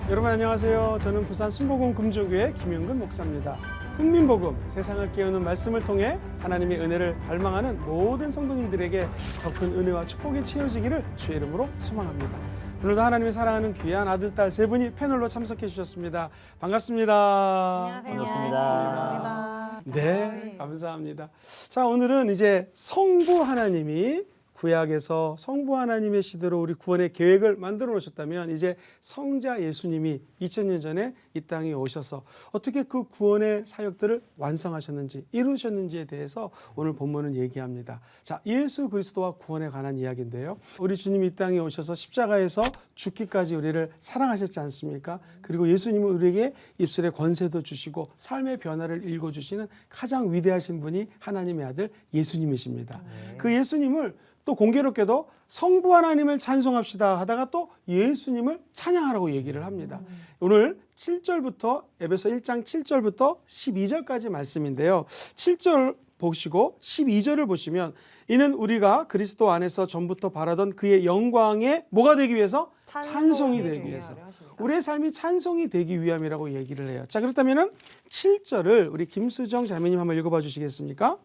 여러분 안녕하세요. 저는 부산 순복음 금조교회 김영근 목사입니다. 국민복음, 세상을 깨우는 말씀을 통해 하나님의 은혜를 갈망하는 모든 성도님들에게 더 큰 은혜와 축복이 채워지기를 주의 이름으로 소망합니다. 오늘도 하나님의 사랑하는 귀한 아들, 딸 세 분이 패널로 참석해 주셨습니다. 반갑습니다. 안녕하세요. 반갑습니다. 네, 감사합니다. 자, 오늘은 이제 성부 하나님이 구약에서 성부 하나님의 시대로 우리 구원의 계획을 만들어 놓으셨다면 이제 성자 예수님이 2000년 전에 이 땅에 오셔서 어떻게 그 구원의 사역들을 완성하셨는지 이루셨는지에 대해서 오늘 본문은 얘기합니다. 자, 예수 그리스도와 구원에 관한 이야기인데요. 우리 주님이 이 땅에 오셔서 십자가에서 죽기까지 우리를 사랑하셨지 않습니까? 그리고 예수님은 우리에게 입술의 권세도 주시고 삶의 변화를 읽어주시는 가장 위대하신 분이 하나님의 아들 예수님이십니다. 그 예수님을 또 공교롭게도 성부 하나님을 찬송합시다 하다가 또 예수님을 찬양하라고 얘기를 합니다. 오늘 7절부터 에베소 1장 7절부터 12절까지 말씀인데요. 7절 보시고 12절을 보시면 이는 우리가 그리스도 안에서 전부터 바라던 그의 영광에 뭐가 되기 위해서? 찬송이 되기 위해서. 우리의 삶이 찬송이 되기 위함이라고 얘기를 해요. 자, 그렇다면 7절을 우리 김수정 자매님 한번 읽어봐 주시겠습니까?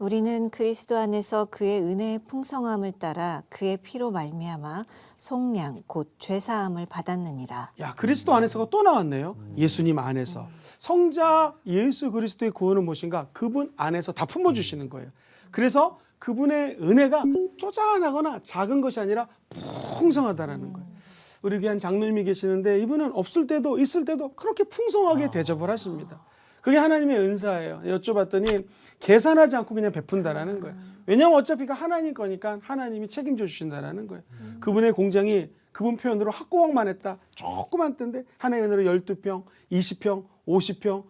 우리는 그리스도 안에서 그의 은혜의 풍성함을 따라 그의 피로 말미암아 속량 곧 죄사함을 받았느니라. 야, 그리스도 안에서가 또 나왔네요. 예수님 안에서. 성자 예수 그리스도의 구원은 무엇인가? 그분 안에서 다 품어주시는 거예요. 그래서 그분의 은혜가 쪼잔하거나 작은 것이 아니라 풍성하다라는 거예요. 우리 귀한 장로님이 계시는데 이분은 없을 때도 있을 때도 그렇게 풍성하게 대접을 하십니다. 그게 하나님의 은사예요. 여쭤봤더니 계산하지 않고 그냥 베푼다라는 거예요. 왜냐하면 어차피 하나님 거니까 하나님이 책임져 주신다라는 거예요. 그분의 공장이 그분 표현으로 학고왕만 했다. 조그만 때인데 하나의 은혜로 12평, 20평, 50평,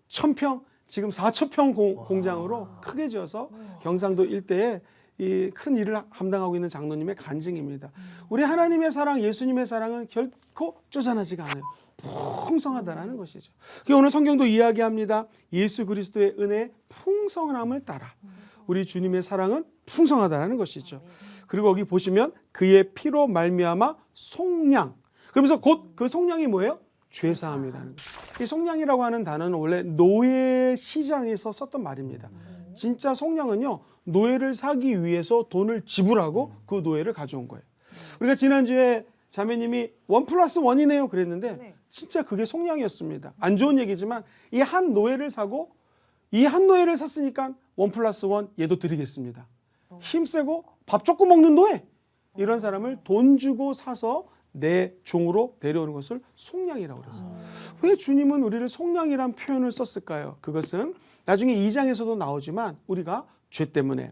1000평, 지금 4000평 공장으로 크게 지어서 경상도 일대에 이 큰 일을 감당하고 있는 장로님의 간증입니다. 우리 하나님의 사랑, 예수님의 사랑은 결코 쪼잔하지가 않아요. 풍성하다라는 것이죠. 오늘 성경도 이야기합니다. 예수 그리스도의 은혜의 풍성함을 따라 우리 주님의 사랑은 풍성하다는 것이죠. 그리고 여기 보시면 그의 피로 말미암아 속량. 그러면서 곧 그 속량이 뭐예요? 죄사함이라는 거예요. 이 속량이라고 하는 단어는 원래 노예 시장에서 썼던 말입니다. 진짜 속량은요, 노예를 사기 위해서 돈을 지불하고 그 노예를 가져온 거예요. 우리가 지난주에 자매님이 1+1이네요 그랬는데 진짜 그게 속량이었습니다. 안 좋은 얘기지만 이 한 노예를 사고 이 한 노예를 샀으니까 1+1 얘도 드리겠습니다. 힘세고 밥 조금 먹는 노예, 이런 사람을 돈 주고 사서 내 종으로 데려오는 것을 속량이라고 그랬어요. 왜 주님은 우리를 속량이란 표현을 썼을까요? 그것은 나중에 2장에서도 나오지만 우리가 죄 때문에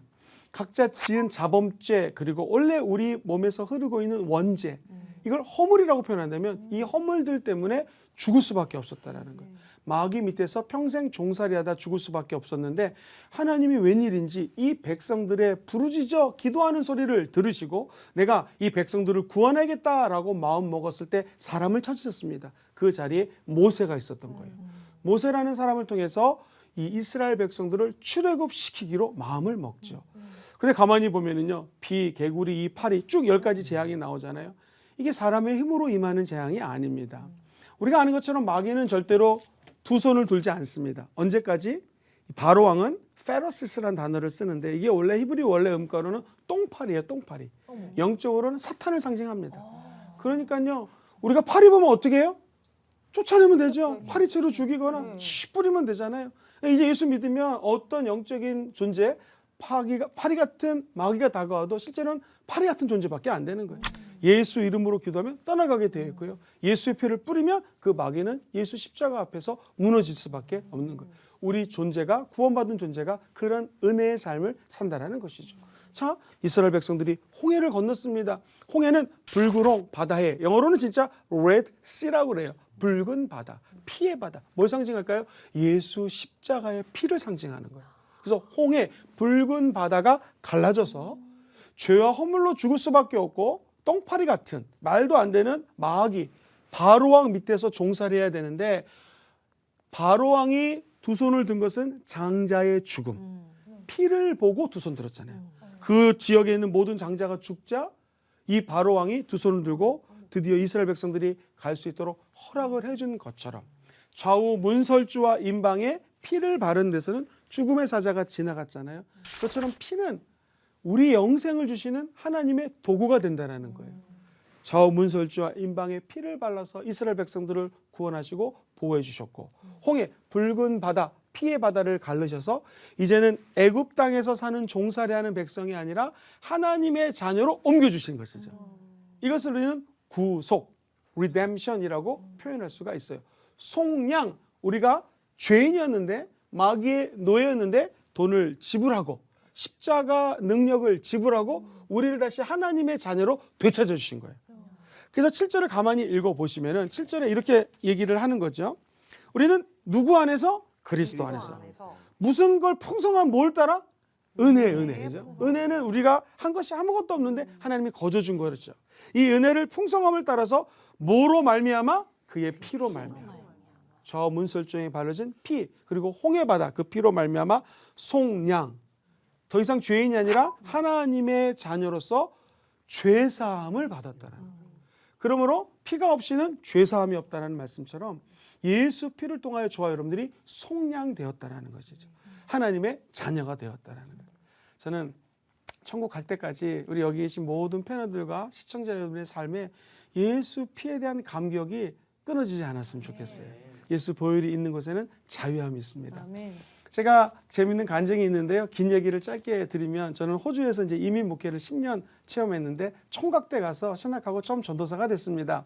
각자 지은 자범죄, 그리고 원래 우리 몸에서 흐르고 있는 원죄, 이걸 허물이라고 표현한다면 이 허물들 때문에 죽을 수밖에 없었다라는 거예요. 마귀 밑에서 평생 종살이하다 죽을 수밖에 없었는데 하나님이 웬일인지 이 백성들의 부르짖어 기도하는 소리를 들으시고 내가 이 백성들을 구원하겠다라고 마음 먹었을 때 사람을 찾으셨습니다. 그 자리에 모세가 있었던 거예요. 모세라는 사람을 통해서 이 이스라엘 백성들을 출애굽시키기로 마음을 먹죠. 근데 가만히 보면은요, 비, 개구리, 이 파리 쭉 10가지 재앙이 나오잖아요. 이게 사람의 힘으로 임하는 재앙이 아닙니다. 우리가 아는 것처럼 마귀는 절대로 두 손을 들지 않습니다. 언제까지? 바로 왕은 페러시스라는 단어를 쓰는데 이게 원래 히브리 원래 음가로는 똥파리예요, 똥파리. 영적으로는 사탄을 상징합니다. 그러니까요, 우리가 파리 보면 어떻게 해요? 쫓아내면 되죠. 파리채로 죽이거나 치 뿌리면 되잖아요. 이제 예수 믿으면 어떤 영적인 존재, 파리 같은 마귀가 다가와도 실제로는 파리 같은 존재밖에 안 되는 거예요. 예수 이름으로 기도하면 떠나가게 되어 있고요. 예수의 피를 뿌리면 그 마귀는 예수 십자가 앞에서 무너질 수밖에 없는 거예요. 우리 존재가, 구원받은 존재가 그런 은혜의 삶을 산다라는 것이죠. 자, 이스라엘 백성들이 홍해를 건넜습니다. 홍해는 붉은 홍, 바다에, 영어로는 진짜 Red Sea라고 그래요. 붉은 바다, 피의 바다. 뭘 상징할까요? 예수 십자가의 피를 상징하는 거예요. 그래서 홍해, 붉은 바다가 갈라져서 죄와 허물로 죽을 수밖에 없고 똥파리 같은 말도 안 되는 마귀, 바로왕 밑에서 종살이해야 되는데 바로왕이 두 손을 든 것은 장자의 죽음. 피를 보고 두 손 들었잖아요. 그 지역에 있는 모든 장자가 죽자 이 바로왕이 두 손을 들고 드디어 이스라엘 백성들이 갈 수 있도록 허락을 해준 것처럼 좌우 문설주와 임방에 피를 바른 데서는 죽음의 사자가 지나갔잖아요. 그것처럼 피는 우리 영생을 주시는 하나님의 도구가 된다는 거예요. 좌우 문설주와 임방에 피를 발라서 이스라엘 백성들을 구원하시고 보호해 주셨고, 홍해 붉은 바다, 피의 바다를 갈르셔서 이제는 애굽 땅에서 사는 종살이하는 백성이 아니라 하나님의 자녀로 옮겨주신 것이죠. 이것을 우리는 구속, redemption이라고 표현할 수가 있어요. 속량, 우리가 죄인이었는데 마귀의 노예였는데 돈을 지불하고 십자가 능력을 지불하고 우리를 다시 하나님의 자녀로 되찾아 주신 거예요. 그래서 7절을 가만히 읽어보시면 7절에 이렇게 얘기를 하는 거죠. 우리는 누구 안에서? 그리스도 안에서. 무슨 걸 풍성한 뭘 따라? 은혜죠. 은혜는 우리가 한 것이 아무것도 없는데 하나님이 거저준 거였죠. 이 은혜를 풍성함을 따라서 뭐로 말미암아? 그의 피로 말미암아. 저 문설주에 바르진 피, 그리고 홍해바다 그 피로 말미암아 속량. 더 이상 죄인이 아니라 하나님의 자녀로서 죄사함을 받았다는 거예요. 그러므로 피가 없이는 죄사함이 없다는 말씀처럼 예수 피를 통하여 저와 여러분들이 속량되었다는 것이죠. 하나님의 자녀가 되었다는 거예요. 저는 천국 갈 때까지 우리 여기 계신 모든 패널들과 시청자 여러분의 삶에 예수 피에 대한 감격이 끊어지지 않았으면 좋겠어요. 예수 보혈이 있는 곳에는 자유함이 있습니다. 아멘. 제가 재밌는 간증이 있는데요. 긴 얘기를 짧게 드리면 저는 호주에서 이제 이민 목회를 10년 체험했는데 총각대 가서 신학하고 처음 전도사가 됐습니다.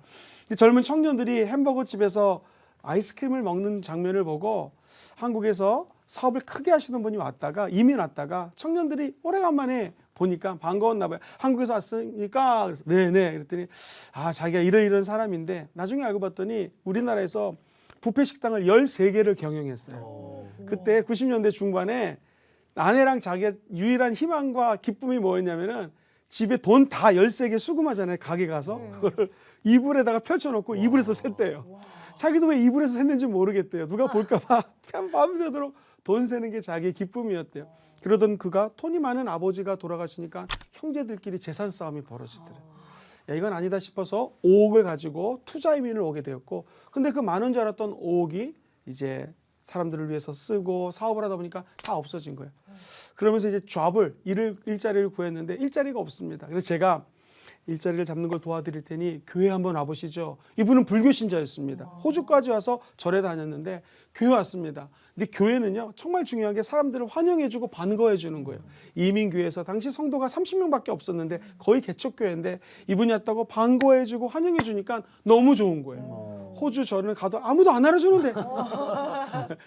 젊은 청년들이 햄버거 집에서 아이스크림을 먹는 장면을 보고 한국에서 사업을 크게 하시는 분이 왔다가 이민 왔다가 청년들이 오래간만에 보니까 반가웠나 봐요. 한국에서 왔으니까 그래서 네네 그랬더니 자기가 이런 사람인데 나중에 알고 봤더니 우리나라에서 뷔페 식당을 13개를 경영했어요. 그때 90년대 중반에 아내랑 자기가 유일한 희망과 기쁨이 뭐였냐면은 집에 돈 다 13개 수금하잖아요. 가게 가서 그거를 이불에다가 펼쳐놓고 이불에서 샜대요. 자기도 왜 이불에서 샜는지 모르겠대요. 누가 볼까봐 참 밤새도록 돈 세는 게 자기의 기쁨이었대요. 그러던 그가 돈이 많은 아버지가 돌아가시니까 형제들끼리 재산 싸움이 벌어지더래요. 야, 이건 아니다 싶어서 5억을 가지고 투자 이민을 오게 되었고, 근데 그 많은 줄 알았던 5억이 이제 사람들을 위해서 쓰고 사업을 하다 보니까 다 없어진 거예요. 그러면서 이제 일자리를 구했는데 일자리가 없습니다. 그래서 제가 일자리를 잡는 걸 도와드릴 테니 교회 한번 와보시죠. 이분은 불교 신자였습니다. 호주까지 와서 절에 다녔는데 교회 왔습니다. 근데 교회는요 정말 중요한 게 사람들을 환영해주고 반가워해주는 거예요. 이민교회에서 당시 성도가 30명밖에 없었는데 거의 개척교회인데 이분이 왔다고 반가워해주고 환영해주니까 너무 좋은 거예요. 호주 절을 가도 아무도 안 알아주는데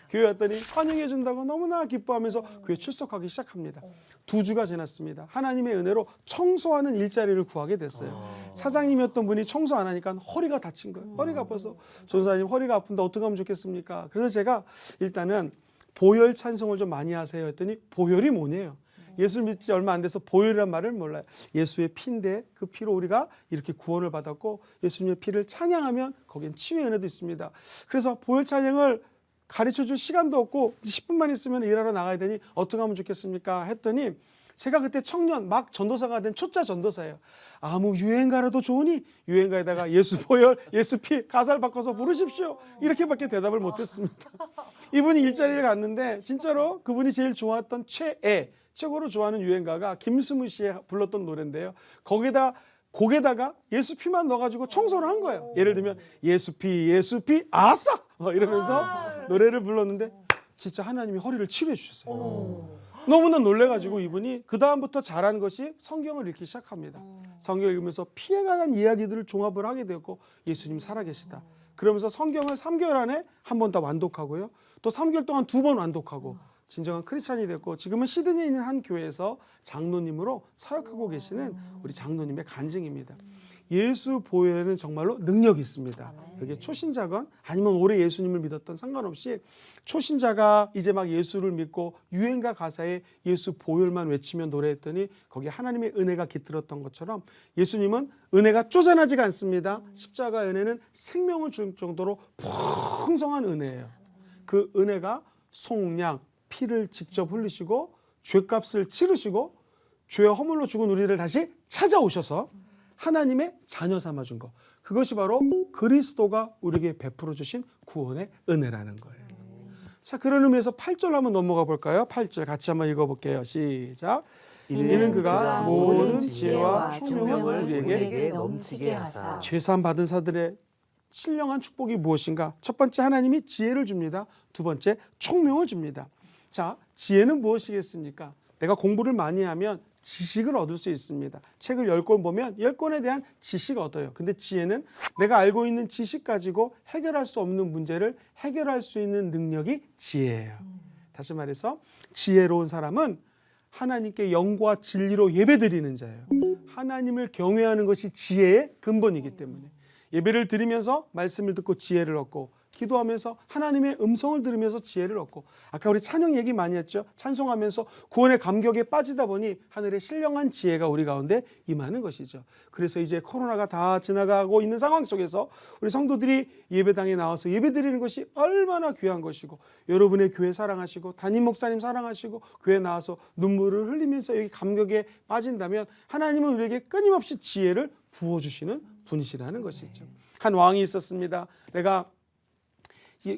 교회 왔더니 환영해준다고 너무나 기뻐하면서 교회 출석하기 시작합니다. 2주가 지났습니다. 하나님의 은혜로 청소하는 일자리를 구하게 됐어요. 사장님이었던 분이 청소 안 하니까 허리가 다친 거예요. 허리가 아파서 전사님 허리가 아픈데 어떻게 하면 좋겠습니까? 그래서 제가 일단은 보혈 찬송을 좀 많이 하세요 했더니 보혈이 뭐냐요? 예수 믿지 얼마 안 돼서 보혈이란 말을 몰라요. 예수의 피인데 그 피로 우리가 이렇게 구원을 받았고 예수님의 피를 찬양하면 거기엔 치유의 은혜도 있습니다. 그래서 보혈 찬양을 가르쳐줄 시간도 없고 10분만 있으면 일하러 나가야 되니 어떻게 하면 좋겠습니까? 했더니 제가 그때 청년 막 전도사가 된 초짜 전도사예요. 아무 유행가라도 좋으니 유행가에다가 예수 보혈, 예수 피 가사를 바꿔서 부르십시오. 이렇게밖에 대답을 못했습니다. 이분이 일자리를 갔는데 진짜로 그분이 제일 좋아했던 최고로 좋아하는 유행가가 김수무 씨의 불렀던 노래인데요. 곡에다가 예수 피만 넣어가지고 청소를 한 거예요. 예를 들면 예수 피 아싸 이러면서 노래를 불렀는데 진짜 하나님이 허리를 치료해 주셨어요. 너무나 놀래가지고 이분이 그 다음부터 잘한 것이 성경을 읽기 시작합니다. 성경을 읽으면서 피에 관한 이야기들을 종합을 하게 되었고 예수님 살아계시다. 그러면서 성경을 3개월 안에 한 번 다 완독하고요. 또 3개월 동안 2번 완독하고 진정한 크리스찬이 됐고 지금은 시드니에 있는 한 교회에서 장로님으로 사역하고 계시는 우리 장로님의 간증입니다. 예수 보혈에는 정말로 능력이 있습니다. 그게 초신자건 아니면 오래 예수님을 믿었던 상관없이 초신자가 이제 막 예수를 믿고 유행가 가사에 예수 보혈만 외치면 노래했더니 거기에 하나님의 은혜가 깃들었던 것처럼 예수님은 은혜가 쪼잔하지가 않습니다. 십자가 은혜는 생명을 줄 정도로 풍성한 은혜예요. 그 은혜가 속량, 피를 직접 흘리시고 죄값을 치르시고 죄와 허물로 죽은 우리를 다시 찾아오셔서 하나님의 자녀 삼아준 거. 그것이 바로 그리스도가 우리에게 베풀어 주신 구원의 은혜라는 거예요. 자, 그런 의미에서 8절 한번 넘어가 볼까요? 8절 같이 한번 읽어볼게요. 시작. 이는 그가 모든 지혜와 총명을 우리에게 넘치게 하사 죄사함 받은 자들의 신령한 축복이 무엇인가? 첫 번째, 하나님이 지혜를 줍니다. 두 번째, 총명을 줍니다. 자, 지혜는 무엇이겠습니까? 내가 공부를 많이 하면 지식을 얻을 수 있습니다. 책을 10권 보면 10권에 대한 지식을 얻어요. 근데 지혜는 내가 알고 있는 지식 가지고 해결할 수 없는 문제를 해결할 수 있는 능력이 지혜예요. 다시 말해서 지혜로운 사람은 하나님께 영과 진리로 예배드리는 자예요. 하나님을 경외하는 것이 지혜의 근본이기 때문에 예배를 드리면서 말씀을 듣고 지혜를 얻고, 기도하면서 하나님의 음성을 들으면서 지혜를 얻고, 아까 우리 찬양 얘기 많이 했죠. 찬송하면서 구원의 감격에 빠지다 보니 하늘의 신령한 지혜가 우리 가운데 임하는 것이죠. 그래서 이제 코로나가 다 지나가고 있는 상황 속에서 우리 성도들이 예배당에 나와서 예배드리는 것이 얼마나 귀한 것이고, 여러분의 교회 사랑하시고 담임 목사님 사랑하시고 교회 나와서 눈물을 흘리면서 여기 감격에 빠진다면 하나님은 우리에게 끊임없이 지혜를 부어주시는 분이시라는 것이죠. 한 왕이 있었습니다. 내가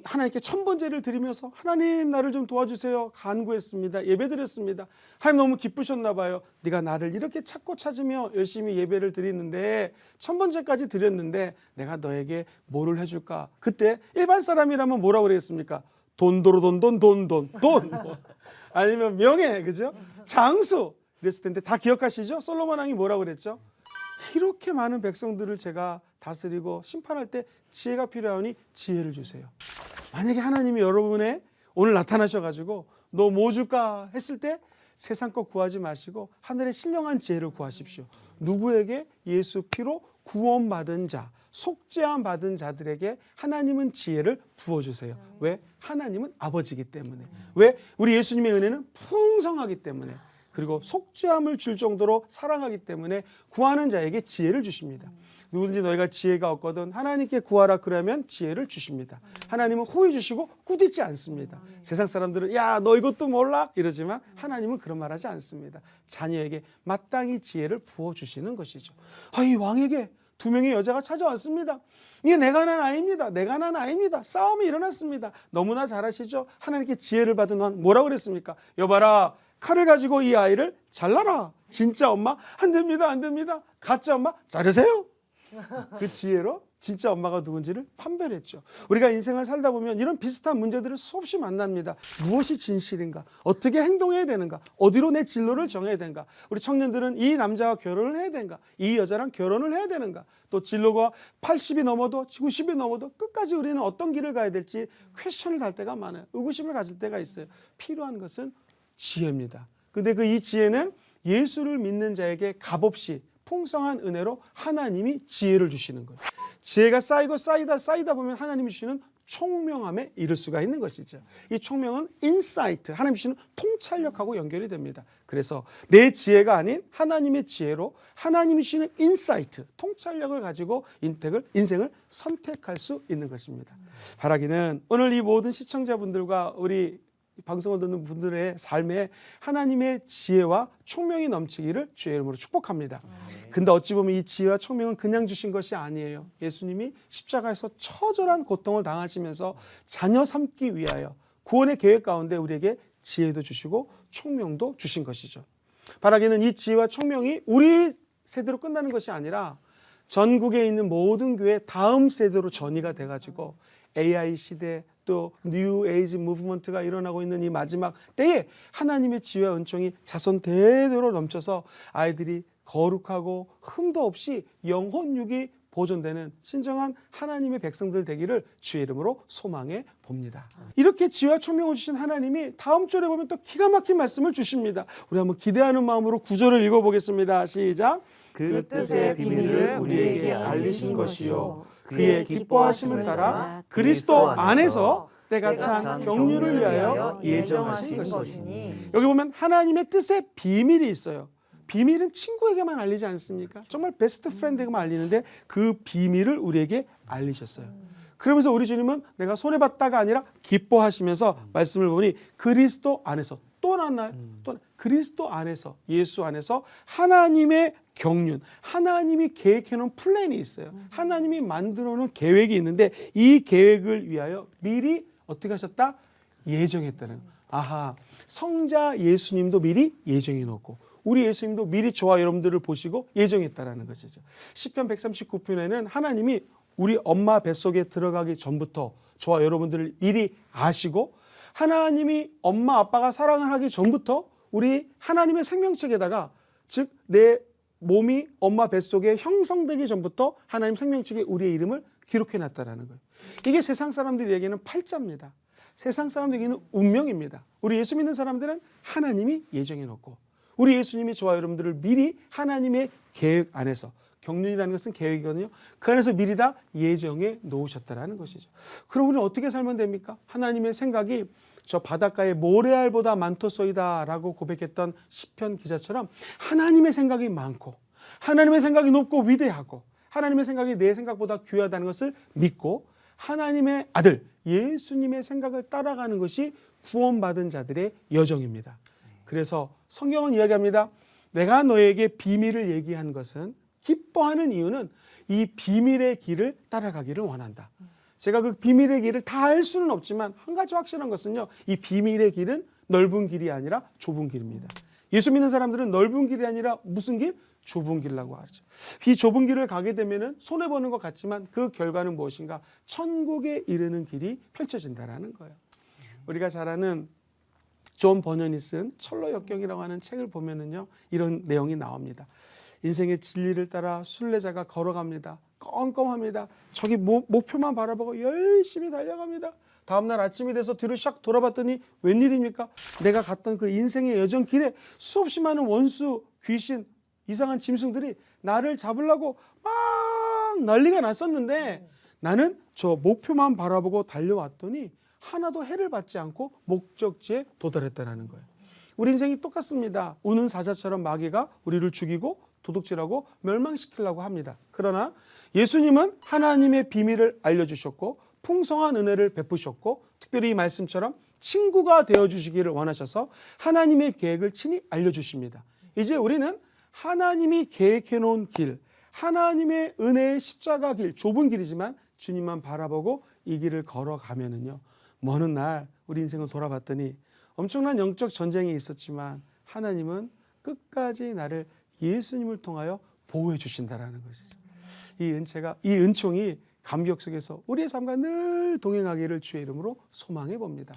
하나님께 천번제를 드리면서 하나님 나를 좀 도와주세요 간구했습니다. 예배드렸습니다. 하나님 너무 기쁘셨나 봐요. 네가 나를 이렇게 찾고 찾으며 열심히 예배를 드리는데 천번제까지 드렸는데 내가 너에게 뭐를 해줄까? 그때 일반 사람이라면 뭐라고 그랬습니까? 돈 아니면 명예, 그죠? 장수 이랬을 텐데 다 기억하시죠? 솔로몬 왕이 뭐라고 그랬죠? 이렇게 많은 백성들을 제가 다스리고 심판할 때 지혜가 필요하니 지혜를 주세요. 만약에 하나님이 여러분의 오늘 나타나셔가지고 너 뭐 줄까 했을 때 세상 것 구하지 마시고 하늘의 신령한 지혜를 구하십시오. 누구에게? 예수 피로 구원받은 자, 속죄함 받은 자들에게 하나님은 지혜를 부어주세요. 왜? 하나님은 아버지이기 때문에. 왜? 우리 예수님의 은혜는 풍성하기 때문에. 그리고 속죄함을 줄 정도로 사랑하기 때문에 구하는 자에게 지혜를 주십니다. 누구든지 너희가 지혜가 없거든 하나님께 구하라 그러면 지혜를 주십니다. 하나님은 후히 주시고 꾸짖지 않습니다. 세상 사람들은 야, 너 이것도 몰라? 이러지만 하나님은 그런 말 하지 않습니다. 자녀에게 마땅히 지혜를 부어주시는 것이죠. 이 왕에게 2명의 여자가 찾아왔습니다. 이게 내가 난 아이입니다. 내가 난 아이입니다. 싸움이 일어났습니다. 너무나 잘 아시죠? 하나님께 지혜를 받은 왕 뭐라고 그랬습니까? 여봐라, 칼을 가지고 이 아이를 잘라라. 진짜 엄마? 안 됩니다. 안 됩니다. 가짜 엄마? 자르세요. 그 지혜로 진짜 엄마가 누군지를 판별했죠. 우리가 인생을 살다 보면 이런 비슷한 문제들을 수없이 만납니다. 무엇이 진실인가? 어떻게 행동해야 되는가? 어디로 내 진로를 정해야 되는가? 우리 청년들은 이 남자와 결혼을 해야 되는가? 이 여자랑 결혼을 해야 되는가? 또 진로가 80이 넘어도 90이 넘어도 끝까지 우리는 어떤 길을 가야 될지 퀘스천을 할 때가 많아요. 의구심을 가질 때가 있어요. 필요한 것은 지혜입니다. 근데 그 이 지혜는 예수를 믿는 자에게 값없이 풍성한 은혜로 하나님이 지혜를 주시는 거예요. 지혜가 쌓이고 쌓이다 보면 하나님이 주시는 총명함에 이를 수가 있는 것이죠. 이 총명은 인사이트, 하나님 주시는 통찰력하고 연결이 됩니다. 그래서 내 지혜가 아닌 하나님의 지혜로 하나님이 주시는 인사이트, 통찰력을 가지고 인생을 선택할 수 있는 것입니다. 바라기는 오늘 이 모든 시청자분들과 우리 방송을 듣는 분들의 삶에 하나님의 지혜와 총명이 넘치기를 주의 이름으로 축복합니다. 근데 어찌 보면 이 지혜와 총명은 그냥 주신 것이 아니에요. 예수님이 십자가에서 처절한 고통을 당하시면서 자녀 삼기 위하여 구원의 계획 가운데 우리에게 지혜도 주시고 총명도 주신 것이죠. 바라기는 이 지혜와 총명이 우리 세대로 끝나는 것이 아니라 전국에 있는 모든 교회 다음 세대로 전이가 돼가지고 AI 시대 또 뉴 에이지 무브먼트가 일어나고 있는 이 마지막 때에 하나님의 지혜와 은총이 자손 대대로 넘쳐서 아이들이 거룩하고 흠도 없이 영혼육이 보존되는 신정한 하나님의 백성들 되기를 주의 이름으로 소망해 봅니다. 이렇게 지혜와 총명을 주신 하나님이 다음 절에 보면 또 기가 막힌 말씀을 주십니다. 우리 한번 기대하는 마음으로 9절을 읽어보겠습니다. 시작. 그 뜻의 비밀을 우리에게 알리신 것이요 그의 기뻐하심을 따라 그리스도 안에서 때가 찬 경륜을 위하여 예정하신 것이니. 여기 보면 하나님의 뜻의 비밀이 있어요. 비밀은 친구에게만 알리지 않습니까? 정말 베스트 프렌드에게만 알리는데 그 비밀을 우리에게 알리셨어요. 그러면서 우리 주님은 내가 손해봤다가 아니라 기뻐하시면서 말씀을 보니 그리스도 안에서 또 나왔나요? 또 그리스도 안에서, 예수 안에서 하나님의 경륜, 하나님이 계획해놓은 플랜이 있어요. 하나님이 만들어놓은 계획이 있는데 이 계획을 위하여 미리 어떻게 하셨다? 예정했다는 거예요. 아하, 성자 예수님도 미리 예정해놓고 우리 예수님도 미리 저와 여러분들을 보시고 예정했다라는 것이죠. 시편 139편에는 하나님이 우리 엄마 뱃속에 들어가기 전부터 저와 여러분들을 미리 아시고 하나님이 엄마 아빠가 사랑을 하기 전부터 우리 하나님의 생명책에다가 즉 내 몸이 엄마 뱃속에 형성되기 전부터 하나님 생명책에 우리의 이름을 기록해놨다라는 거예요. 이게 세상 사람들이 얘기하는 팔자입니다. 세상 사람들에게는 운명입니다. 우리 예수 믿는 사람들은 하나님이 예정해놓고 우리 예수님이 저와 여러분들을 미리 하나님의 계획 안에서 경륜이라는 것은 계획이거든요. 그 안에서 미리 다 예정해 놓으셨다라는 것이죠. 그럼 우리는 어떻게 살면 됩니까? 하나님의 생각이 저 바닷가에 모래알보다 많도소이다 라고 고백했던 시편 기자처럼 하나님의 생각이 많고 하나님의 생각이 높고 위대하고 하나님의 생각이 내 생각보다 귀하다는 것을 믿고 하나님의 아들 예수님의 생각을 따라가는 것이 구원받은 자들의 여정입니다. 그래서 성경은 이야기합니다. 내가 너에게 비밀을 얘기한 것은 기뻐하는 이유는 이 비밀의 길을 따라가기를 원한다. 제가 그 비밀의 길을 다 알 수는 없지만 한 가지 확실한 것은요. 이 비밀의 길은 넓은 길이 아니라 좁은 길입니다. 예수 믿는 사람들은 넓은 길이 아니라 무슨 길? 좁은 길이라고 하죠. 이 좁은 길을 가게 되면은 손해보는 것 같지만 그 결과는 무엇인가? 천국에 이르는 길이 펼쳐진다라는 거예요. 우리가 잘 아는 존 버년이 쓴 철로 역경이라고 하는 책을 보면은요. 이런 내용이 나옵니다. 인생의 진리를 따라 순례자가 걸어갑니다. 껌껌합니다. 저기 목표만 바라보고 열심히 달려갑니다. 다음날 아침이 돼서 뒤로 샥 돌아봤더니 웬일입니까? 내가 갔던 그 인생의 여정 길에 수없이 많은 원수, 귀신, 이상한 짐승들이 나를 잡으려고 막 난리가 났었는데 나는 저 목표만 바라보고 달려왔더니 하나도 해를 받지 않고 목적지에 도달했다는 거예요. 우리 인생이 똑같습니다. 우는 사자처럼 마귀가 우리를 죽이고 도둑질하고 멸망시키려고 합니다. 그러나 예수님은 하나님의 비밀을 알려주셨고 풍성한 은혜를 베푸셨고 특별히 이 말씀처럼 친구가 되어주시기를 원하셔서 하나님의 계획을 친히 알려주십니다. 이제 우리는 하나님이 계획해놓은 길, 하나님의 은혜의 십자가 길, 좁은 길이지만 주님만 바라보고 이 길을 걸어가면은요. 먼 날 우리 인생을 돌아봤더니 엄청난 영적 전쟁이 있었지만 하나님은 끝까지 나를 예수님을 통하여 보호해 주신다라는 것이죠. 이 은혜가, 이 은총이 감격 속에서 우리의 삶과 늘 동행하기를 주의 이름으로 소망해 봅니다.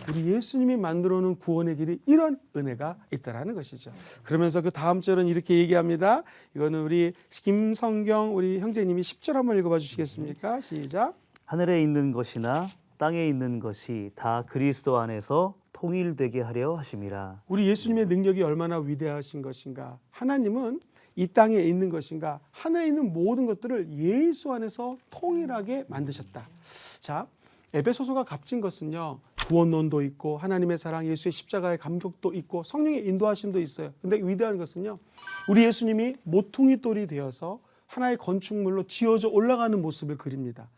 우리 예수님이 만들어 놓은 구원의 길이 이런 은혜가 있다라는 것이죠. 그러면서 그 다음 절은 이렇게 얘기합니다. 이거는 우리 김성경 우리 형제님이 10절 한번 읽어봐 주시겠습니까? 시작. 하늘에 있는 것이나 땅에 있는 것이 다 그리스도 안에서 통일되게 하려 하심이라. 우리 예수님의 능력이 얼마나 위대하신 것인가. 하나님은 이 땅에 있는 것인가 하늘에 있는 모든 것들을 예수 안에서 통일하게 만드셨다. 자, 에베소서가 값진 것은요. 구원론도 있고 하나님의 사랑 예수의 십자가의 감격도 있고 성령의 인도하심도 있어요. 근데 위대한 것은요. 우리 예수님이 모퉁이 돌이 되어서 하나의 건축물로 지어져 올라가는 모습을 그립니다.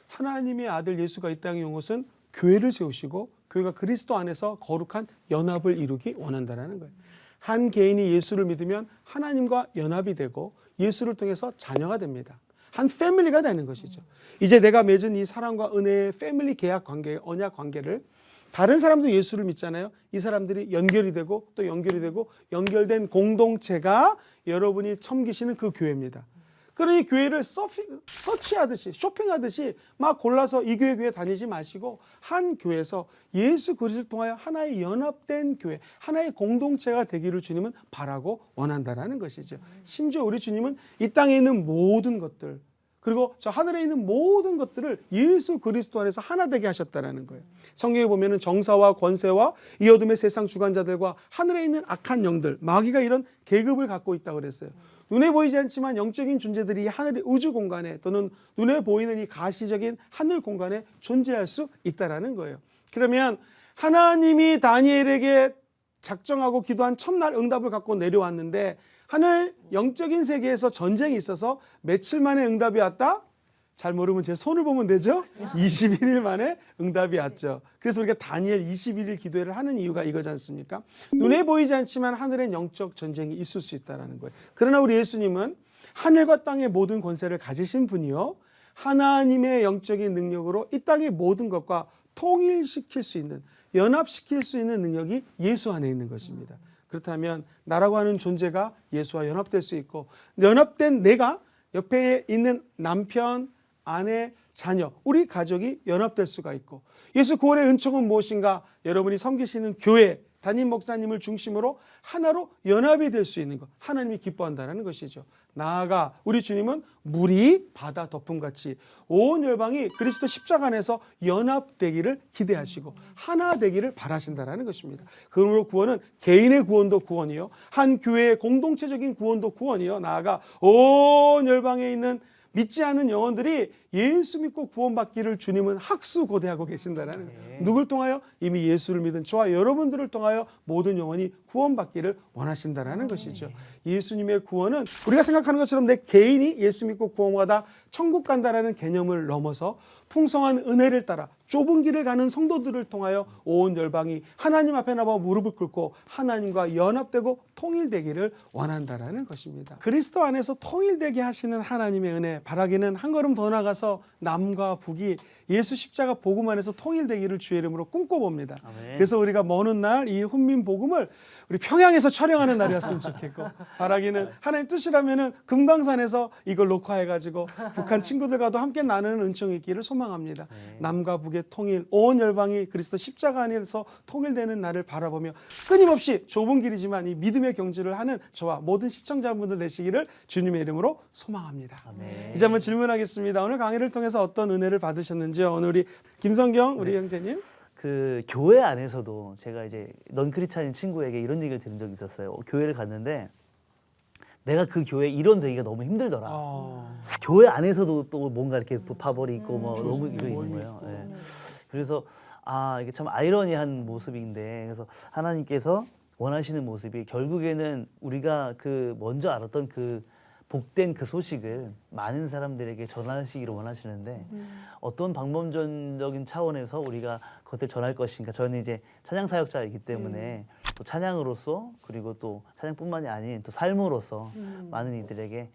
하나님의 아들 예수가 이 땅에 온 것은 교회를 세우시고 교회가 그리스도 안에서 거룩한 연합을 이루기 원한다는 거예요. 한 개인이 예수를 믿으면 하나님과 연합이 되고 예수를 통해서 자녀가 됩니다. 한 패밀리가 되는 것이죠. 이제 내가 맺은 이 사랑과 은혜의 패밀리 계약 관계, 언약 관계를 다른 사람도 예수를 믿잖아요. 이 사람들이 연결이 되고 또 연결이 되고 연결된 공동체가 여러분이 섬기시는 그 교회입니다. 그러니 교회를 서치하듯이 쇼핑하듯이 막 골라서 이 교회 다니지 마시고 한 교회에서 예수 그리스도를 통하여 하나의 연합된 교회, 하나의 공동체가 되기를 주님은 바라고 원한다라는 것이죠. 심지어 우리 주님은 이 땅에 있는 모든 것들 그리고 저 하늘에 있는 모든 것들을 예수 그리스도 안에서 하나 되게 하셨다라는 거예요. 성경에 보면은 정사와 권세와 이 어둠의 세상 주관자들과 하늘에 있는 악한 영들, 마귀가 이런 계급을 갖고 있다고 그랬어요. 눈에 보이지 않지만 영적인 존재들이 하늘의 우주 공간에 또는 눈에 보이는 이 가시적인 하늘 공간에 존재할 수 있다라는 거예요. 그러면 하나님이 다니엘에게 작정하고 기도한 첫날 응답을 갖고 내려왔는데 하늘 영적인 세계에서 전쟁이 있어서 며칠 만에 응답이 왔다? 잘 모르면 제 손을 보면 되죠. 21일 만에 응답이 왔죠. 그래서 우리가 다니엘 21일 기도회를 하는 이유가 이거지 않습니까? 눈에 보이지 않지만 하늘엔 영적 전쟁이 있을 수 있다는 거예요. 그러나 우리 예수님은 하늘과 땅의 모든 권세를 가지신 분이요, 하나님의 영적인 능력으로 이 땅의 모든 것과 통일시킬 수 있는, 연합시킬 수 있는 능력이 예수 안에 있는 것입니다. 그렇다면 나라고 하는 존재가 예수와 연합될 수 있고, 연합된 내가 옆에 있는 남편, 아내, 자녀, 우리 가족이 연합될 수가 있고, 예수 구원의 은총은 무엇인가? 여러분이 섬기시는 교회, 담임 목사님을 중심으로 하나로 연합이 될 수 있는 것, 하나님이 기뻐한다는 것이죠. 나아가 우리 주님은 물이 바다 덮음같이 온 열방이 그리스도 십자가 안에서 연합되기를 기대하시고 하나 되기를 바라신다는 것입니다. 그러므로 구원은 개인의 구원도 구원이요, 한 교회의 공동체적인 구원도 구원이요, 나아가 온 열방에 있는 믿지 않는 영혼들이 예수 믿고 구원받기를 주님은 학수고대하고 계신다는 거예요. 누굴 통하여? 이미 예수를 믿은 저와 여러분들을 통하여 모든 영혼이 구원받기를 원하신다는 것이죠. 예수님의 구원은 우리가 생각하는 것처럼 내 개인이 예수 믿고 구원받아 천국 간다라는 개념을 넘어서 풍성한 은혜를 따라 좁은 길을 가는 성도들을 통하여 온 열방이 하나님 앞에 나와 무릎을 꿇고 하나님과 연합되고 통일되기를 원한다라는 것입니다. 그리스도 안에서 통일되게 하시는 하나님의 은혜 바라기는 한 걸음 더 나가서 남과 북이 예수 십자가 복음 안에서 통일되기를 주의 이름으로 꿈꿔봅니다. 아멘. 그래서 우리가 먼 날 이 훈민 복음을 우리 평양에서 촬영하는 날이었으면 좋겠고, 바라기는 하나님 뜻이라면은 금강산에서 이걸 녹화해가지고 북한 친구들과도 함께 나누는 은총이 있기를 소망합니다. 남과 북의 통일, 온 열방이 그리스도 십자가 안에서 통일되는 날을 바라보며 끊임없이 좁은 길이지만 이 믿음의 경주를 하는 저와 모든 시청자분들 되시기를 주님의 이름으로 소망합니다. 아멘. 이제 한번 질문하겠습니다. 오늘 강의를 통해서 어떤 은혜를 받으셨는지요? 오늘 우리 김성경 우리 형제님. 그 교회 안에서도 제가 이제 넌 크리스찬인 친구에게 이런 얘기를 들은 적이 있었어요. 교회를 갔는데 내가 그 교회 일원되기가 너무 힘들더라. 교회 안에서도 또 뭔가 이렇게 파벌이 있고 뭐 너무 이거 있는 거예요. 예. 그래서 이게 참 아이러니한 모습인데, 그래서 하나님께서 원하시는 모습이 결국에는 우리가 그 먼저 알았던 그 복된 그 소식을 많은 사람들에게 전하시기를 원하시는데 어떤 방법적인 차원에서 우리가 그것을 전할 것인가. 저는 이제 찬양 사역자이기 때문에 또 찬양으로서, 그리고 또 찬양뿐만이 아닌 또 삶으로서 많은 이들에게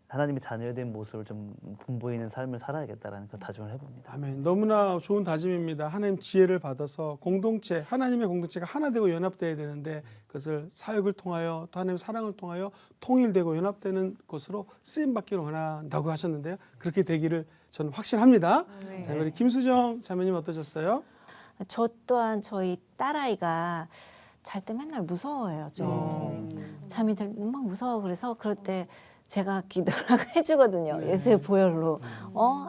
하나님의 자녀된 모습을 좀 본보이는 삶을 살아야겠다라는 그 다짐을 해봅니다. 아멘. 너무나 좋은 다짐입니다. 하나님 지혜를 받아서 공동체, 하나님의 공동체가 하나 되고 연합되어야 되는데 그것을 사역을 통하여 또 하나님의 사랑을 통하여 통일되고 연합되는 것으로 쓰임받기를 원한다고 하셨는데요. 그렇게 되기를 저는 확신합니다. 자, 우리 김수정 자매님 어떠셨어요? 저 또한 저희 딸아이가 잘 때 맨날 무서워해요. 좀 잠이 들면 막 무서워. 그래서 그럴 때 제가 기도를 해주거든요. 예수의 보혈로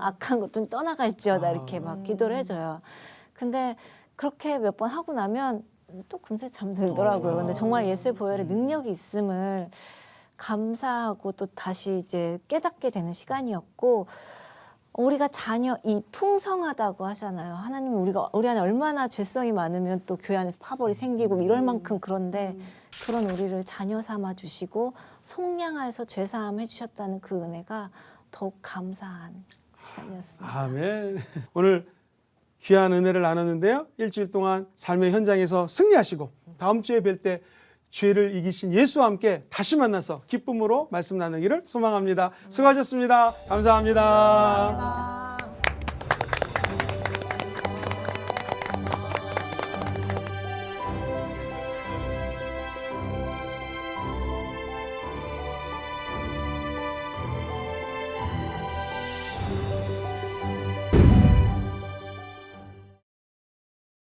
악한 것 좀 떠나갈지어다 이렇게 막 기도를 해줘요. 근데 그렇게 몇 번 하고 나면 또 금세 잠들더라고요. 근데 정말 예수의 보혈의 능력이 있음을 감사하고 또 다시 이제 깨닫게 되는 시간이었고, 우리가 자녀 이 풍성하다고 하잖아요. 하나님이 우리 안에 얼마나 죄성이 많으면 또 교회 안에서 파벌이 생기고 이럴 만큼, 그런데 그런 우리를 자녀 삼아 주시고 속량하여서 죄 사함 해주셨다는 그 은혜가 더욱 감사한 시간이었습니다. 아멘. 오늘 귀한 은혜를 나눴는데요. 일주일 동안 삶의 현장에서 승리하시고 다음 주에 뵐 때 죄를 이기신 예수와 함께 다시 만나서 기쁨으로 말씀 나누기를 소망합니다. 수고하셨습니다. 감사합니다.